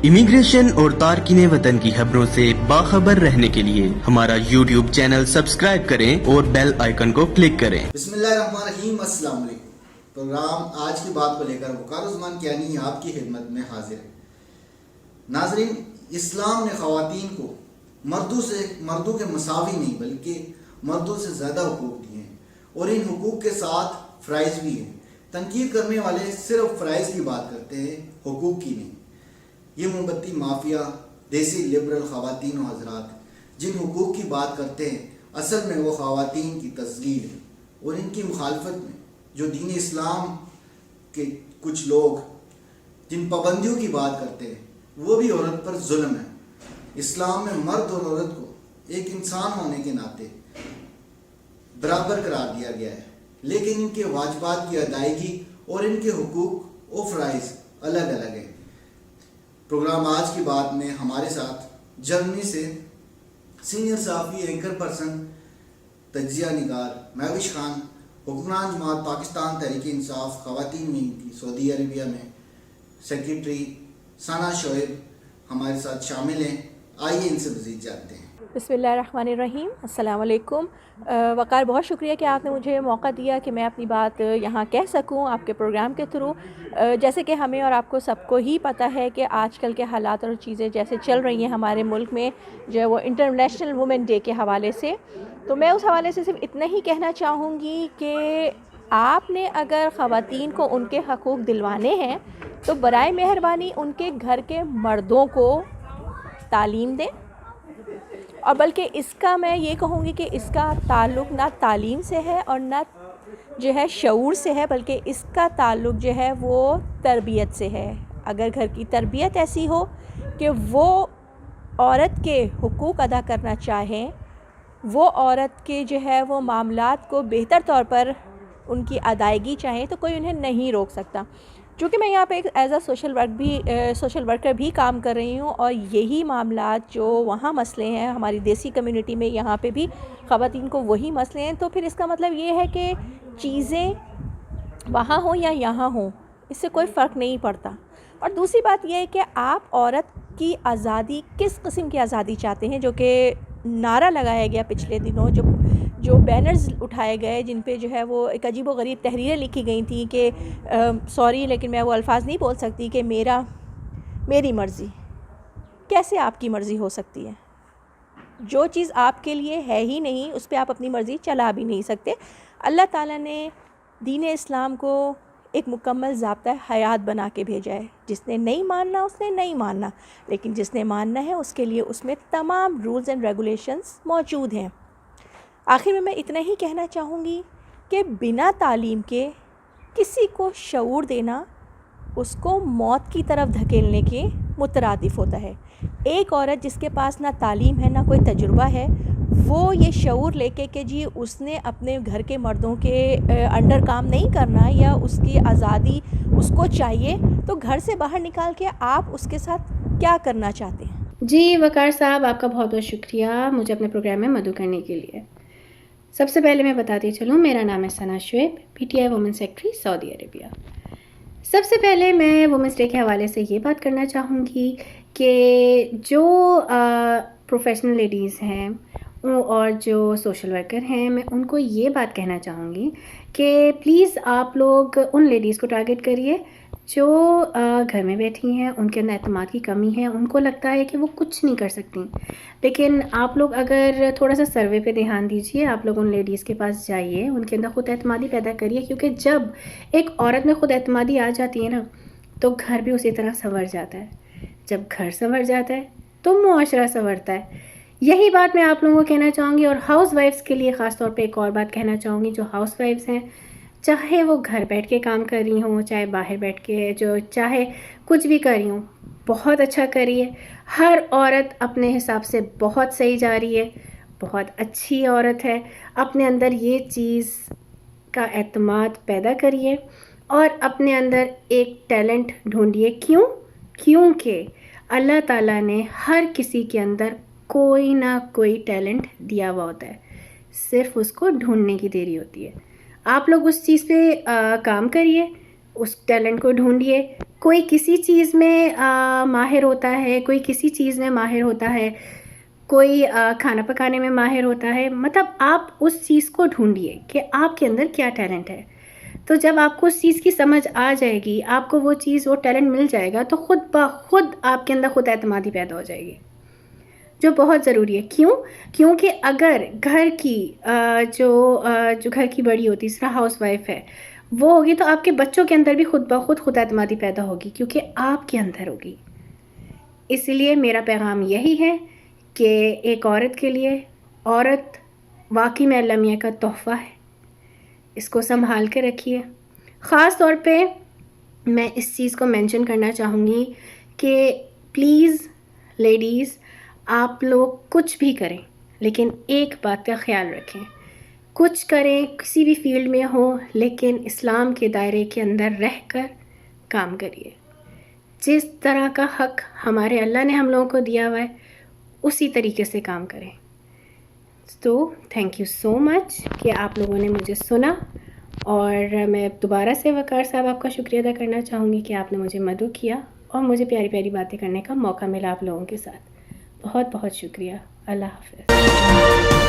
Immigration और तारकीन वतन की खबरों से बाखबर रहने के लिए हमारा YouTube चैनल सब्सक्राइब करें और बेल आइकन को क्लिक करें। बिस्मिल्लाहिर्रहमानिर्रहीम, अस्सलाम वालेकुम। प्रोग्राम आज की बात को लेकर वकार उस्मान कियानी आपकी खिदमत में हाजिर है। नाजरीन, इस्लाम ने ख़वातीन को मर्दों के मसावी नहीं बल्कि मर्दों से ज़्यादा हुकूक दिए हैं और इन हुकूक के साथ फ़राइज़ भी हैं। तनकीद करने वाले सिर्फ फ़राइज़ की बात करते हैं, हुकूक की नहीं। ये मोमबत्ती माफिया देसी लिबरल ख़वातीन और हज़रात जिन हुकूक की बात करते हैं, असल में वो ख़वातीन की तस्लील है और इनकी मुखालफत में जो दीन इस्लाम के कुछ लोग जिन पाबंदियों की बात करते हैं वो भी औरत पर जुल्म है। इस्लाम में मर्द और औरत को एक इंसान होने के नाते बराबर करार दिया गया है, लेकिन इनके वाजिबात की अदायगी और इनके हुकूक और फ़राइज़ अलग अलग हैं। प्रोग्राम आज की बात में हमारे साथ जर्मनी से सीनियर सहाफ़ी एंकर पर्सन तज्जिया निगार महविश खान, हुक्मरान जमात पाकिस्तान तहरीक इंसाफ ख़वातीन विंग की सऊदी अरबिया में सेक्रेटरी सना शोएब हमारे साथ शामिल हैं। आइए इनसे मज़ीद जानते हैं। बिस्मिल्लाहिर्रहमानिर्रहीम, अस्सलाम वालेकुम। वकार, बहुत शुक्रिया कि आपने मुझे मौका दिया कि मैं अपनी बात यहाँ कह सकूँ आपके प्रोग्राम के थ्रू। जैसे कि हमें और आपको सबको ही पता है कि आजकल के हालात और चीज़ें जैसे चल रही हैं हमारे मुल्क में, जो है वो इंटरनेशनल वुमेन डे के हवाले से, तो मैं उस हवाले से सिर्फ इतना ही कहना चाहूँगी कि आपने अगर ख़वातीन को उनके हकूक़ दिलवाने हैं तो बराए मेहरबानी उनके घर के मर्दों को तालीम दें। और बल्कि इसका मैं ये कहूँगी कि इसका ताल्लुक़ ना तालीम से है और ना जो है शऊर से है, बल्कि इसका ताल्लुक़ जो है वो तरबियत से है। अगर घर की तरबियत ऐसी हो कि वो औरत के हुकूक अदा करना चाहें, वो औरत के जो है वो मामलात को बेहतर तौर पर उनकी अदायगी चाहें, तो कोई उन्हें नहीं रोक सकता। चूँकि मैं यहाँ पे एक एज अ सोशल वर्कर भी काम कर रही हूँ और यही मामलात जो वहाँ मसले हैं हमारी देसी कम्युनिटी में, यहाँ पे भी ख़वातीन को वही मसले हैं, तो फिर इसका मतलब ये है कि चीज़ें वहाँ हो या यहाँ हो, इससे कोई फ़र्क नहीं पड़ता। और दूसरी बात यह है कि आप औरत की आज़ादी किस किस्म की आज़ादी चाहते हैं, जो कि नारा लगाया गया पिछले दिनों, जो बैनर्स उठाए गए जिन पे जो है वो एक अजीब व गरीब तहरीरें लिखी गई थी कि सॉरी लेकिन मैं वो अल्फाज नहीं बोल सकती कि मेरी मर्ज़ी। कैसे आपकी मर्ज़ी हो सकती है? जो चीज़ आपके लिए है ही नहीं उस पर आप अपनी मर्ज़ी चला भी नहीं सकते। अल्लाह ताला ने दीन इस्लाम को एक मुकम्मल ज़ाब्ता हयात बना के भेजा है। जिसने नहीं मानना उसने नहीं मानना, लेकिन जिसने मानना है उसके लिए उसमें तमाम रूल्स एंड रेगुलेशंस मौजूद हैं। आखिर में मैं इतना ही कहना चाहूँगी कि बिना तालीम के किसी को शऊर देना उसको मौत की तरफ धकेलने के मुतरादिफ होता है। एक औरत जिसके पास ना तालीम है ना कोई तजुर्बा है, वो ये शऊर लेके कि जी उसने अपने घर के मर्दों के अंडर काम नहीं करना या उसकी आज़ादी उसको चाहिए, तो घर से बाहर निकाल के आप उसके साथ क्या करना चाहते हैं? जी वकार साहब, आपका बहुत बहुत शुक्रिया मुझे अपने प्रोग्राम में मदऊ करने के लिए। सबसे पहले मैं बताती चलूँ, मेरा नाम है Sana Shoaib, PTI women secretary Saudi Arabia. सबसे पहले मैं वुमेंस डे के हवाले से ये बात करना चाहूँगी कि जो प्रोफेशनल लेडीज़ हैं और जो सोशल वर्कर हैं, मैं उनको ये बात कहना चाहूँगी कि प्लीज़ आप लोग उन लेडीज़ को टारगेट करिए जो घर में बैठी हैं, उनके अंदर एतमाद की कमी है, उनको लगता है कि वो कुछ नहीं कर सकती। लेकिन आप लोग अगर थोड़ा सा सर्वे पे ध्यान दीजिए, आप लोग उन लेडीज़ के पास जाइए, उनके अंदर ख़ुद एतमादी पैदा करिए, क्योंकि जब एक औरत में ख़ुद एतमादी आ जाती है ना, तो घर भी उसी तरह संवर जाता है। जब घर संवर जाता है तो मुआशरा संवरता है। यही बात मैं आप लोगों को कहना चाहूँगी। और हाउस वाइफ्स के लिए ख़ास तौर पे एक और बात कहना चाहूँगी, जो हाउस वाइफ्स हैं, चाहे वो घर बैठ के काम कर रही हों, चाहे बाहर बैठ के जो चाहे कुछ भी कर रही हों, बहुत अच्छा करिए। हर औरत अपने हिसाब से बहुत सही जा रही है, बहुत अच्छी औरत है। अपने अंदर ये चीज़ का एतमाद पैदा करिए और अपने अंदर एक टैलेंट ढूंढिए। क्योंकि अल्लाह ताला ने हर किसी के अंदर कोई ना कोई टैलेंट दिया हुआ होता है, सिर्फ उसको ढूंढने की देरी होती है। आप लोग उस चीज़ पे काम करिए, उस टैलेंट को ढूंढिए, کوئی کسی چیز میں ماہر ہوتا ہے، کوئی کسی چیز میں ماہر ہوتا ہے، کوئی کھانا پکانے میں ماہر ہوتا ہے. مطلب آپ اس چیز کو ڈھونڈیے کہ آپ کے اندر کیا ٹیلنٹ ہے. تو جب آپ کو اس چیز کی سمجھ آ جائے گی، آپ کو وہ چیز، وہ ٹیلنٹ مل جائے گا، تو خود بخود آپ کے اندر خود اعتمادی پیدا ہو جائے گی، جو بہت ضروری ہے. کیونکہ اگر گھر کی جو گھر کی بڑی ہوتی ہے، اس طرح ہاؤس وائف ہے، وہ ہوگی تو آپ کے بچوں کے اندر بھی خود بخود خود اعتمادی پیدا ہوگی، کیونکہ آپ کے اندر ہوگی. اس لیے میرا پیغام یہی ہے کہ ایک عورت کے لیے، عورت واقعی میں اللہ میاں کا تحفہ ہے، اس کو سنبھال کے رکھیے. خاص طور پہ میں اس چیز کو مینشن کرنا چاہوں گی کہ پلیز لیڈیز، آپ لوگ کچھ بھی کریں لیکن ایک بات کا خیال رکھیں. کچھ کریں، کسی بھی فیلڈ میں ہو، لیکن اسلام کے دائرے کے اندر رہ کر کام کریے. جس طرح کا حق ہمارے اللہ نے ہم لوگوں کو دیا ہوا ہے، اسی طریقے سے کام کریں. تو تھینک یو سو مچ کہ آپ لوگوں نے مجھے سنا، اور میں دوبارہ سے وقار صاحب آپ کا شکریہ ادا کرنا چاہوں گی کہ آپ نے مجھے مدعو کیا اور مجھے پیاری پیاری باتیں کرنے کا موقع ملا آپ لوگوں کے ساتھ. بہت بہت شکریہ. اللہ حافظ.